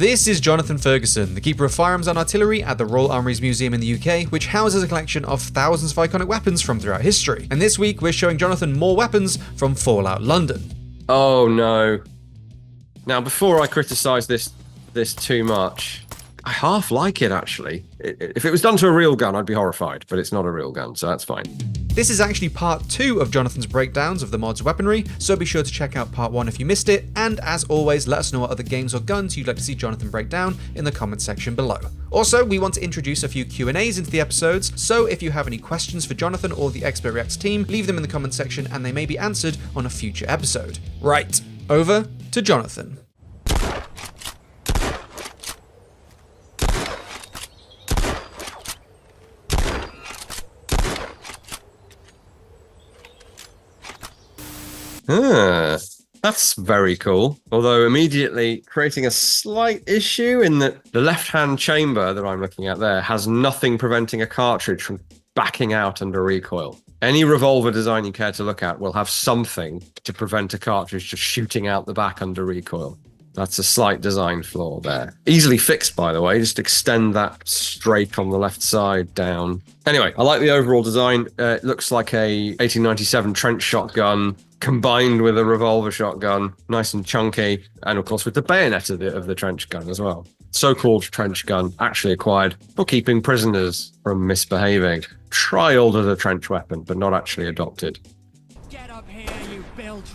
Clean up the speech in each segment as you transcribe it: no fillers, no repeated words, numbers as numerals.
This is Jonathan Ferguson, the keeper of firearms and artillery at the Royal Armouries Museum in the UK, which houses a collection of thousands of iconic weapons from throughout history. And this week, we're showing Jonathan more weapons from Fallout London. Oh no. Now, before I criticise this too much, I half like it, actually. If it was done to a real gun, I'd be horrified, but it's not a real gun, so that's fine. This is actually part 2 of Jonathan's breakdowns of the mod's weaponry, so be sure to check out part 1 if you missed it, and as always, let us know what other games or guns you'd like to see Jonathan break down in the comments section below. Also, we want to introduce a few Q&As into the episodes, so if you have any questions for Jonathan or the Expert Reacts team, leave them in the comments section and they may be answered on a future episode. Right, over to Jonathan. That's very cool. Although immediately creating a slight issue in that the left-hand chamber that I'm looking at there has nothing preventing a cartridge from backing out under recoil. Any revolver design you care to look at will have something to prevent a cartridge just shooting out the back under recoil. That's a slight design flaw there. Easily fixed, by the way. Just extend that straight on the left side down. Anyway, I like the overall design. It looks like a 1897 trench shotgun combined with a revolver shotgun, nice and chunky, and of course with the bayonet of the trench gun as well. So-called trench gun, actually acquired for keeping prisoners from misbehaving. Trialed as a trench weapon, but not actually adopted. Get up here, you bilge.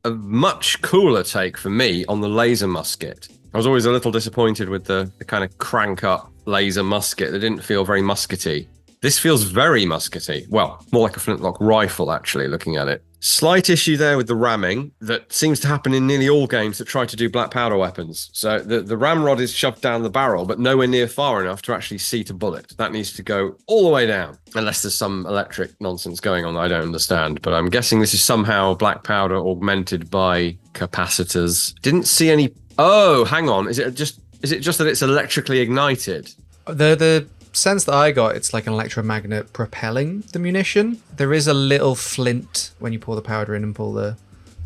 A much cooler take for me on the laser musket. I was always a little disappointed with the kind of crank-up laser musket that didn't feel very muskety. This feels very muskety. Well, more like a flintlock rifle, actually, looking at it. Slight issue there with the ramming that seems to happen in nearly all games that try to do black powder weapons. So the ramrod is shoved down the barrel, but nowhere near far enough to actually seat a bullet. That needs to go all the way down, unless there's some electric nonsense going on that I don't understand. But I'm guessing this is somehow black powder augmented by capacitors. Didn't see any... Oh, hang on. Is it just that it's electrically ignited? The sense that I got, it's like an electromagnet propelling the munition. There is a little flint when you pour the powder in and pull the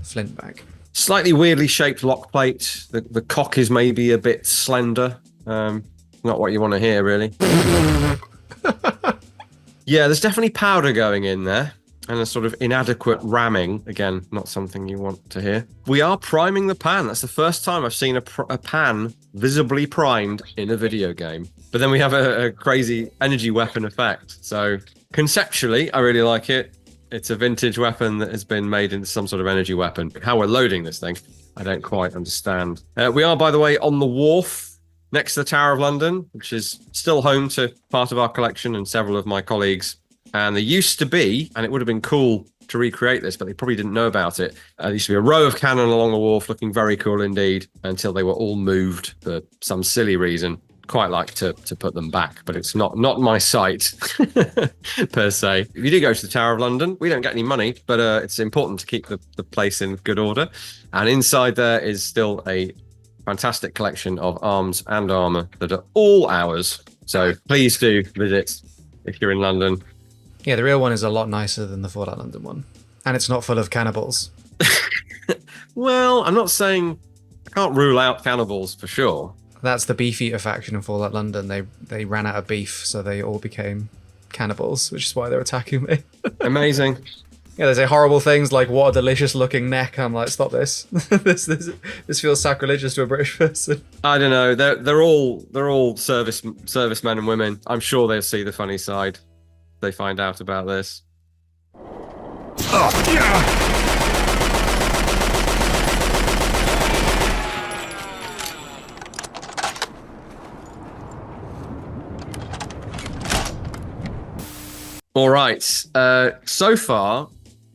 flint back. Slightly weirdly shaped lock plate. The cock is maybe a bit slender. Not what you want to hear, really. Yeah, there's definitely powder going in there. And a sort of inadequate ramming. Again, not something you want to hear. We are priming the pan. That's the first time I've seen a pan visibly primed in a video game. But then we have a crazy energy weapon effect. So conceptually, I really like it. It's a vintage weapon that has been made into some sort of energy weapon. How we're loading this thing, I don't quite understand. We are, by the way, on the wharf next to the Tower of London, which is still home to part of our collection and several of my colleagues. And there used to be, and it would have been cool to recreate this, but they probably didn't know about it. There used to be a row of cannon along the wharf, looking very cool indeed, until they were all moved for some silly reason. Quite like to put them back, but it's not my site per se. If you do go to the Tower of London, we don't get any money, but it's important to keep the place in good order. And inside there is still a fantastic collection of arms and armor that are all ours. So please do visit if you're in London. Yeah, the real one is a lot nicer than the Fallout London one. And it's not full of cannibals. Well, I'm not saying... I can't rule out cannibals for sure. That's the beef eater faction in Fallout London. They ran out of beef, so they all became cannibals, which is why they're attacking me. Amazing. Yeah, they say horrible things like, what a delicious looking neck. I'm like, stop this. This feels sacrilegious to a British person. I don't know. They're all servicemen and women. I'm sure they'll see the funny side. They find out about this. Oh, yeah! All right. So far,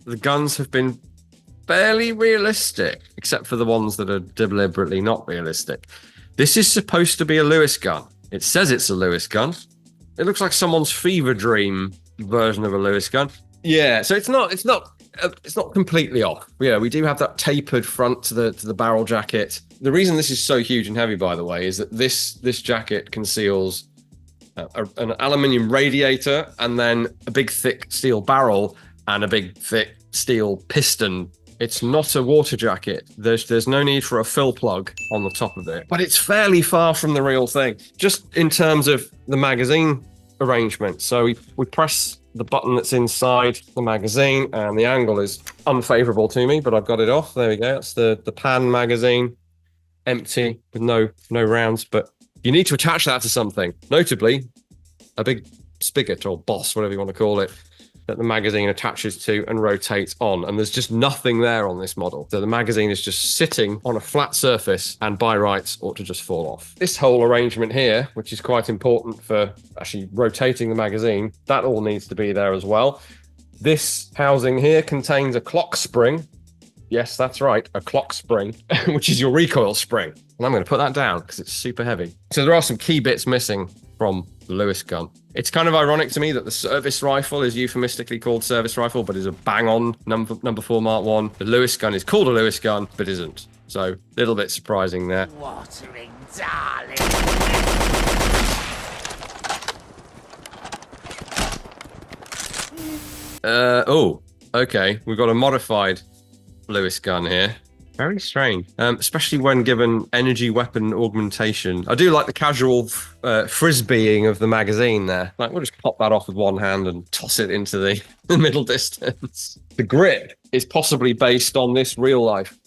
the guns have been fairly realistic, except for the ones that are deliberately not realistic. This is supposed to be a Lewis gun. It says it's a Lewis gun. It looks like someone's fever dream version of a Lewis gun. Yeah, so it's not completely off. Yeah, we do have that tapered front to the barrel jacket. The reason this is so huge and heavy, by the way, is that this jacket conceals an aluminium radiator, and then a big thick steel barrel and a big thick steel piston. It's not a water jacket. There's no need for a fill plug on the top of it, but it's fairly far from the real thing, just in terms of the magazine arrangement. So we press the button that's inside the magazine, and the angle is unfavorable to me, but I've got it off. There we go. That's the pan magazine, empty with no rounds, but you need to attach that to something, notably a big spigot or boss, whatever you want to call it, that the magazine attaches to and rotates on. And there's just nothing there on this model. So the magazine is just sitting on a flat surface and by rights ought to just fall off. This whole arrangement here, which is quite important for actually rotating the magazine, that all needs to be there as well. This housing here contains a clock spring. Yes, that's right, a clock spring, which is your recoil spring. And I'm going to put that down because it's super heavy. So there are some key bits missing from the Lewis gun. It's kind of ironic to me that the service rifle is euphemistically called service rifle, but is a bang-on number 4 Mark 1. The Lewis gun is called a Lewis gun, but isn't. So a little bit surprising there. Watering, darling. Oh, okay. We've got a modified Lewis gun here. Very strange, especially when given energy weapon augmentation. I do like the casual frisbeeing of the magazine there. Like, we'll just pop that off with one hand and toss it into the middle distance. The grip is possibly based on this real-life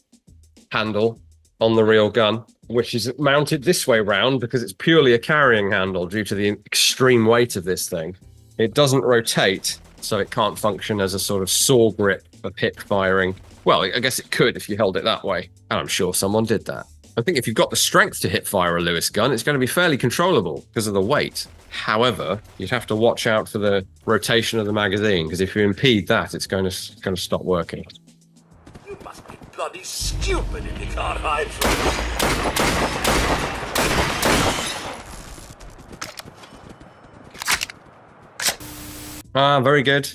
handle on the real gun, which is mounted this way round because it's purely a carrying handle due to the extreme weight of this thing. It doesn't rotate, so it can't function as a sort of saw grip for hip firing. Well, I guess it could if you held it that way. And I'm sure someone did that. I think if you've got the strength to hip fire a Lewis gun, it's going to be fairly controllable because of the weight. However, you'd have to watch out for the rotation of the magazine, because if you impede that, it's going to stop working. You must be bloody stupid if you can't hide from it. Ah, very good.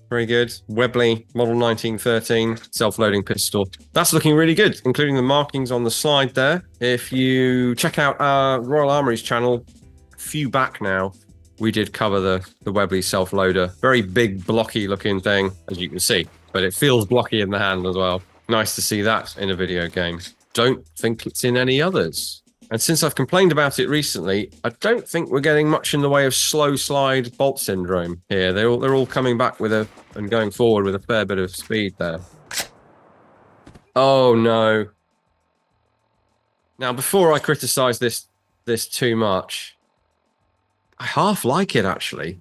Very good. Webley, model 1913, self-loading pistol. That's looking really good, including the markings on the side there. If you check out our Royal Armouries channel, a few back now, we did cover the Webley self-loader. Very big, blocky looking thing, as you can see, but it feels blocky in the hand as well. Nice to see that in a video game. Don't think it's in any others. And since I've complained about it recently, I don't think we're getting much in the way of slow slide bolt syndrome here. They're all coming back and going forward with a fair bit of speed there. Oh no. Now, before I criticize this too much, I half like it actually.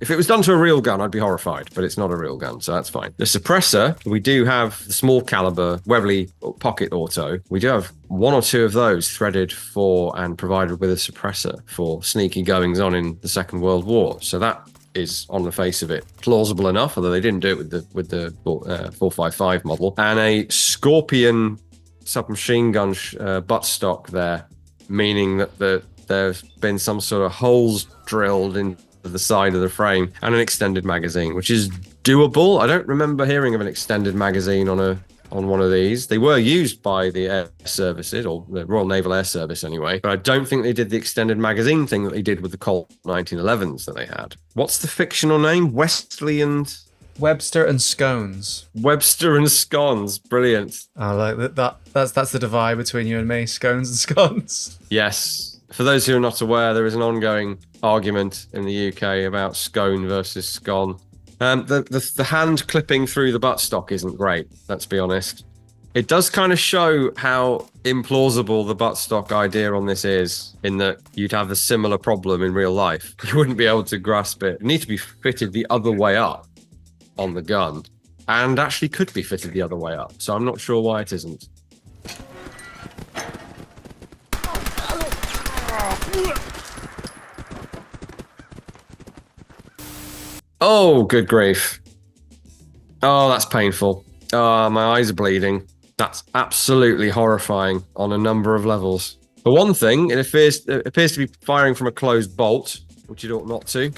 If it was done to a real gun, I'd be horrified, but it's not a real gun, so that's fine. The suppressor, we do have the small caliber Webley pocket auto. We do have 1 or 2 of those threaded for and provided with a suppressor for sneaky goings on in the Second World War. So that is, on the face of it, plausible enough, although they didn't do it with the 455 model. And a Scorpion submachine gun buttstock there, meaning that there's been some sort of holes drilled in the side of the frame, and an extended magazine, which is doable. I don't remember hearing of an extended magazine on one of these. They were used by the air services, or the Royal Naval Air Service anyway, but I don't think they did the extended magazine thing that they did with the Colt 1911s that they had. What's the fictional name? Webster and Scones. Webster and Scones. Brilliant. I like that. That's the divide between you and me, scones and scones. Yes. For those who are not aware, there is an ongoing argument in the UK about scone versus scone. The hand clipping through the buttstock isn't great, let's be honest. It does kind of show how implausible the buttstock idea on this is, in that you'd have a similar problem in real life. You wouldn't be able to grasp it. It needs to be fitted the other way up on the gun, and actually could be fitted the other way up. So I'm not sure why it isn't. Oh, good grief. Oh, that's painful. Oh, my eyes are bleeding. That's absolutely horrifying on a number of levels. For one thing, it appears to be firing from a closed bolt, which it ought not to.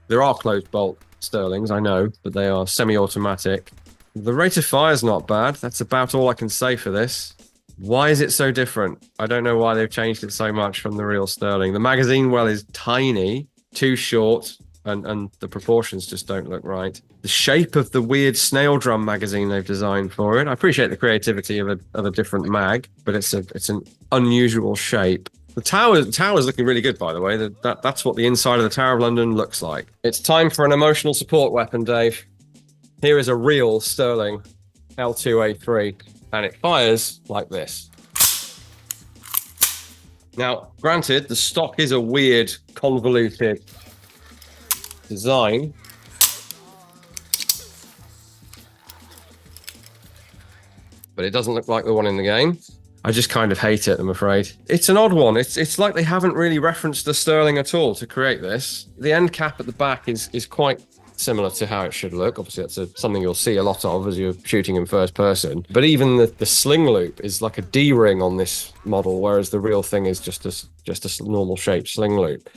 There are closed bolt Sterlings, I know, but they are semi-automatic. The rate of fire is not bad. That's about all I can say for this. Why is it so different? I don't know why they've changed it so much from the real Sterling. The magazine well is tiny, too short, and the proportions just don't look right. The shape of the weird snail drum magazine they've designed for it. I appreciate the creativity of a different mag, but it's an unusual shape. The tower's looking really good, by the way. That's what the inside of the Tower of London looks like. It's time for an emotional support weapon, Dave. Here is a real Sterling L2A3, and it fires like this. Now, granted, the stock is a weird, convoluted design. But it doesn't look like the one in the game. I just kind of hate it, I'm afraid. It's an odd one. It's like they haven't really referenced the Sterling at all to create this. The end cap at the back is quite similar to how it should look. Obviously, that's something you'll see a lot of as you're shooting in first person. But even the sling loop is like a D-ring on this model, whereas the real thing is just a normal shaped sling loop.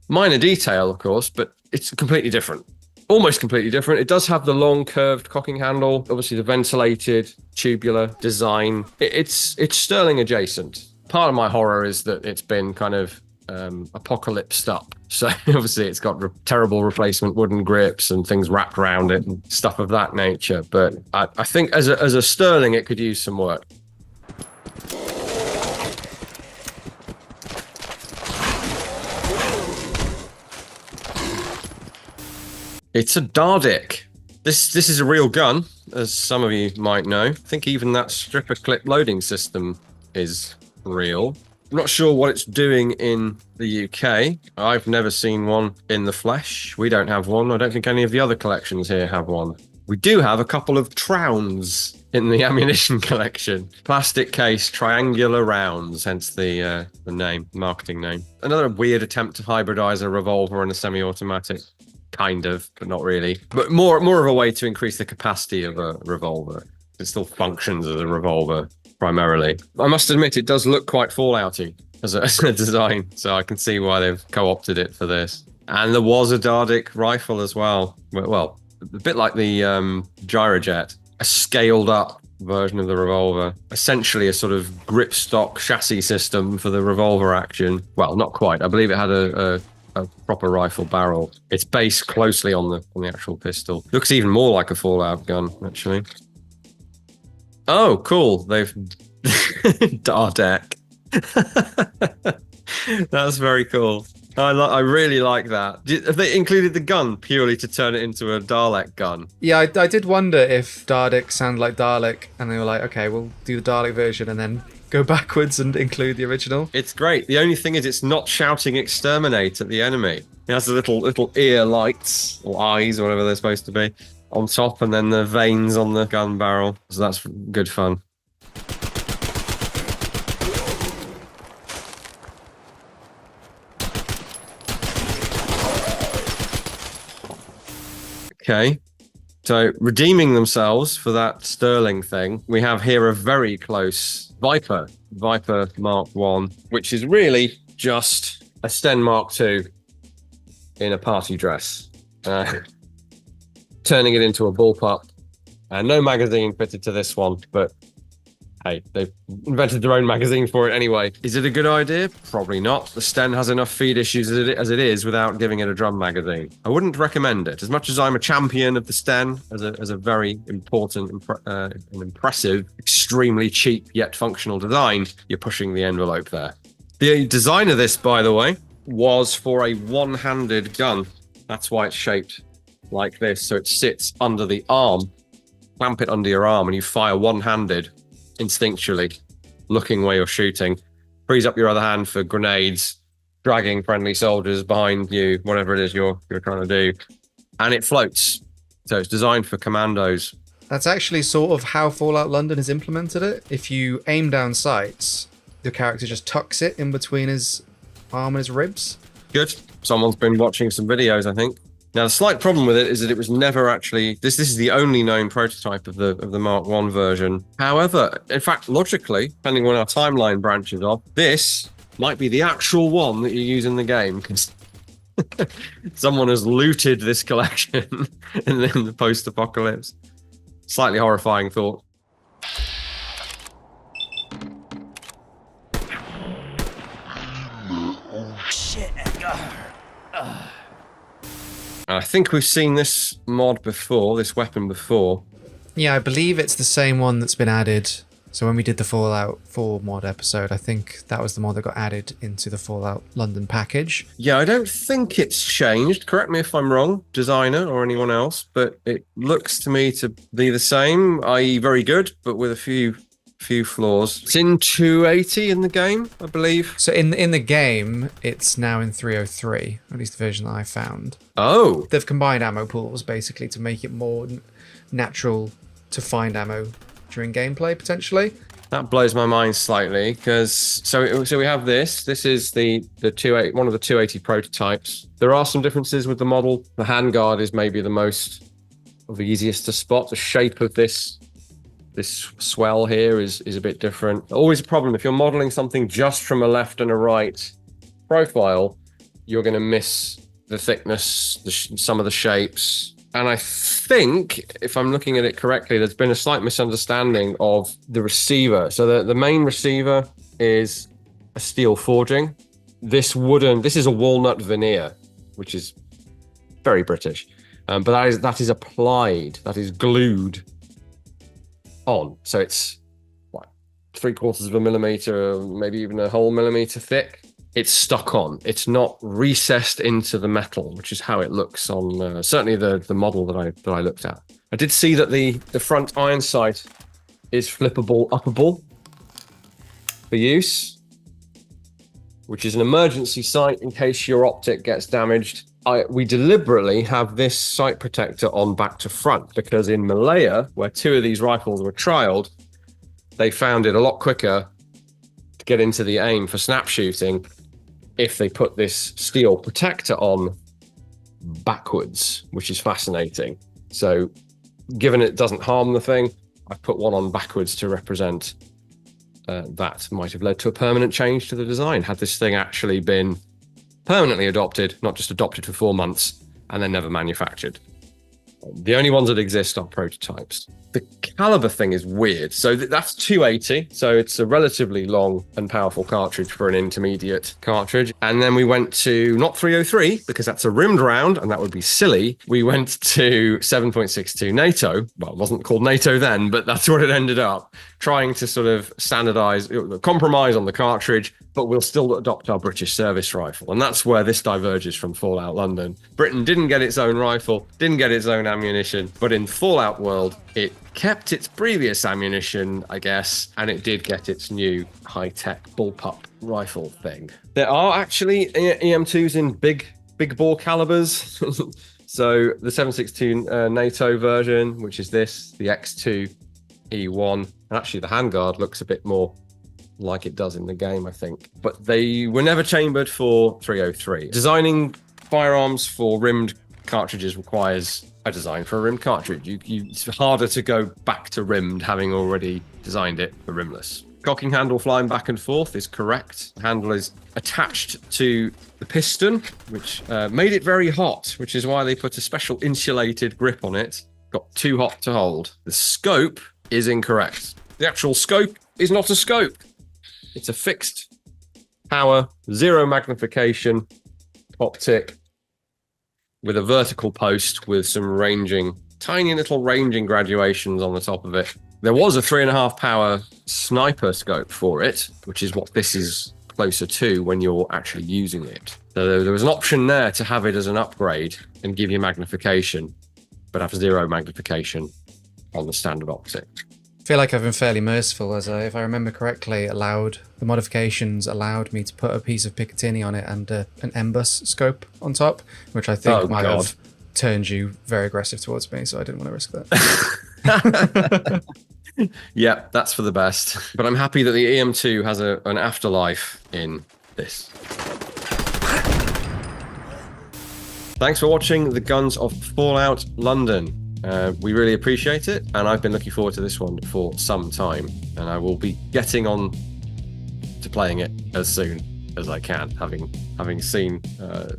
Minor detail, of course, but it's completely different. Almost completely different. It does have the long curved cocking handle, obviously the ventilated tubular design. It's Sterling adjacent. Part of my horror is that it's been kind of apocalypsed up. So obviously it's got terrible replacement wooden grips and things wrapped around it and stuff of that nature. But I think as a Sterling, it could use some work. It's a Dardic. This is a real gun, as some of you might know. I think even that stripper clip loading system is real. I'm not sure what it's doing in the UK. I've never seen one in the flesh. We don't have one. I don't think any of the other collections here have one. We do have a couple of Trowns in the ammunition collection. Plastic case, triangular rounds, hence the name, marketing name. Another weird attempt to hybridize a revolver and a semi-automatic. Kind of, but not really. But more of a way to increase the capacity of a revolver. It still functions as a revolver, primarily. I must admit, it does look quite Fallouty as a design, so I can see why they've co-opted it for this. And there was a Dardic rifle as well. Well, a bit like the Gyrojet, a scaled-up version of the revolver. Essentially a sort of grip stock chassis system for the revolver action. Well, not quite. I believe it had a proper rifle barrel. It's based closely on the actual pistol. Looks even more like a Fallout gun, actually. Oh, cool. They've Dardic. That's very cool. I really like that. Have they included the gun purely to turn it into a Dalek gun? Yeah, I did wonder if Dardic sounded like Dalek, and they were like, okay, we'll do the Dalek version and then go backwards and include the original. It's great. The only thing is it's not shouting exterminate at the enemy. It has the little ear lights, or eyes, or whatever they're supposed to be, on top, and then the veins on the gun barrel. So that's good fun. Okay. So, redeeming themselves for that Sterling thing, we have here a very close Viper Mark 1, which is really just a Sten Mark 2 in a party dress. Turning it into a bullpup. No magazine fitted to this one, but hey, they've invented their own magazine for it anyway. Is it a good idea? Probably not. The Sten has enough feed issues as it is without giving it a drum magazine. I wouldn't recommend it. As much as I'm a champion of the Sten as a very important and impressive, extremely cheap yet functional design, you're pushing the envelope there. The design of this, by the way, was for a one-handed gun. That's why it's shaped like this. So it sits under the arm. Clamp it under your arm and you fire one-handed instinctually, looking where you're shooting. Frees up your other hand for grenades, dragging friendly soldiers behind you, whatever it is you're trying to do. And it floats. So it's designed for commandos. That's actually sort of how Fallout London has implemented it. If you aim down sights, your character just tucks it in between his arm and his ribs. Good. Someone's been watching some videos, I think. Now, the slight problem with it is that it was never actually... This is the only known prototype of the Mark 1 version. However, in fact, logically, depending on our timeline branches off, this might be the actual one that you use in the game, because someone has looted this collection in the post-apocalypse. Slightly horrifying thought. think we've seen this mod before, this weapon before. Yeah, I believe it's the same one that's been added. So when we did the Fallout 4 mod episode, I think that was the mod that got added into the Fallout London package. Yeah, I don't think it's changed. Correct me if I'm wrong, designer or anyone else, but it looks to me to be the same, i.e. very good, but with a few flaws. It's in 280 in the game, I believe. So in the game, it's now in 303, at least the version that I found. Oh. They've combined ammo pools basically to make it more natural to find ammo during gameplay potentially. That blows my mind slightly because so we have this. This is the 28 one of the 280 prototypes. There are some differences with the model. The handguard is maybe the easiest to spot. The shape of this swell here is a bit different. Always a problem if you're modeling something just from a left and a right profile, you're going to miss the thickness, some of the shapes. And I think, if I'm looking at it correctly, there's been a slight misunderstanding of the receiver. So the main receiver is a steel forging. This is a walnut veneer, which is very British. But that is applied, that is glued on. So it's what, 3/4 of a millimeter, maybe even a whole millimeter thick. It's stuck on. It's not recessed into the metal, which is how it looks on certainly the model that I looked at. I did see that the front iron sight is flippable uppable for use, which is an emergency sight in case your optic gets damaged. We deliberately have this sight protector on back to front because in Malaya, where 2 of these rifles were trialed, they found it a lot quicker to get into the aim for snap shooting if they put this steel protector on backwards, which is fascinating. So given it doesn't harm the thing, I put one on backwards to represent that might have led to a permanent change to the design. Had this thing actually been permanently adopted, not just adopted for 4 months and then never manufactured. The only ones that exist are prototypes. The caliber thing is weird. So that's 280. So it's a relatively long and powerful cartridge for an intermediate cartridge. And then we went to not 303 because that's a rimmed round and that would be silly. We went to 7.62 NATO. Well, it wasn't called NATO then, but that's what it ended up. Trying to sort of standardize, compromise on the cartridge, but we'll still adopt our British service rifle. And that's where this diverges from Fallout London. Britain didn't get its own rifle, didn't get its own ammunition, but in Fallout World, it kept its previous ammunition, I guess, and it did get its new high-tech bullpup rifle thing. There are actually EM2s in big bore calibers. So the 7.62 NATO version, which is this, the X2 E1, and actually the handguard looks a bit more like it does in the game, I think. But they were never chambered for 303. Designing firearms for rimmed cartridges requires a design for a rimmed cartridge. It's harder to go back to rimmed having already designed it for rimless. Cocking handle flying back and forth is correct. The handle is attached to the piston, which made it very hot, which is why they put a special insulated grip on it. Got too hot to hold. The scope is incorrect. The actual scope is not a scope. It's a fixed power, 0 magnification optic with a vertical post with some ranging, tiny little ranging graduations on the top of it. There was a 3.5 power sniper scope for it, which is what this is closer to when you're actually using it. So there was an option there to have it as an upgrade and give you magnification, but have 0 magnification on the standard optic. I feel like I've been fairly merciful, as if I remember correctly, the modifications allowed me to put a piece of Picatinny on it and an MBUS scope on top, which I think might have turned you very aggressive towards me, so I didn't want to risk that. Yeah, that's for the best. But I'm happy that the EM2 has an afterlife in this. Thanks for watching The Guns of Fallout London. We really appreciate it, and I've been looking forward to this one for some time, and I will be getting on to playing it as soon as I can, having seen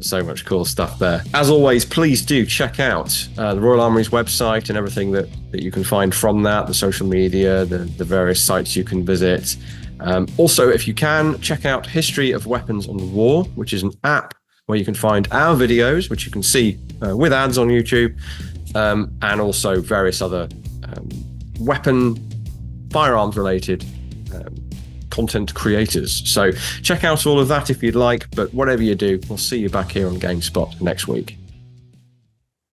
so much cool stuff there. As always, please do check out the Royal Armoury's website and everything that you can find from that, the social media, the various sites you can visit. Also, if you can, check out History of Weapons and War, which is an app where you can find our videos, which you can see with ads on YouTube, and also various other firearms related content creators. So check out all of that if you'd like, but whatever you do, we'll see you back here on GameSpot next week.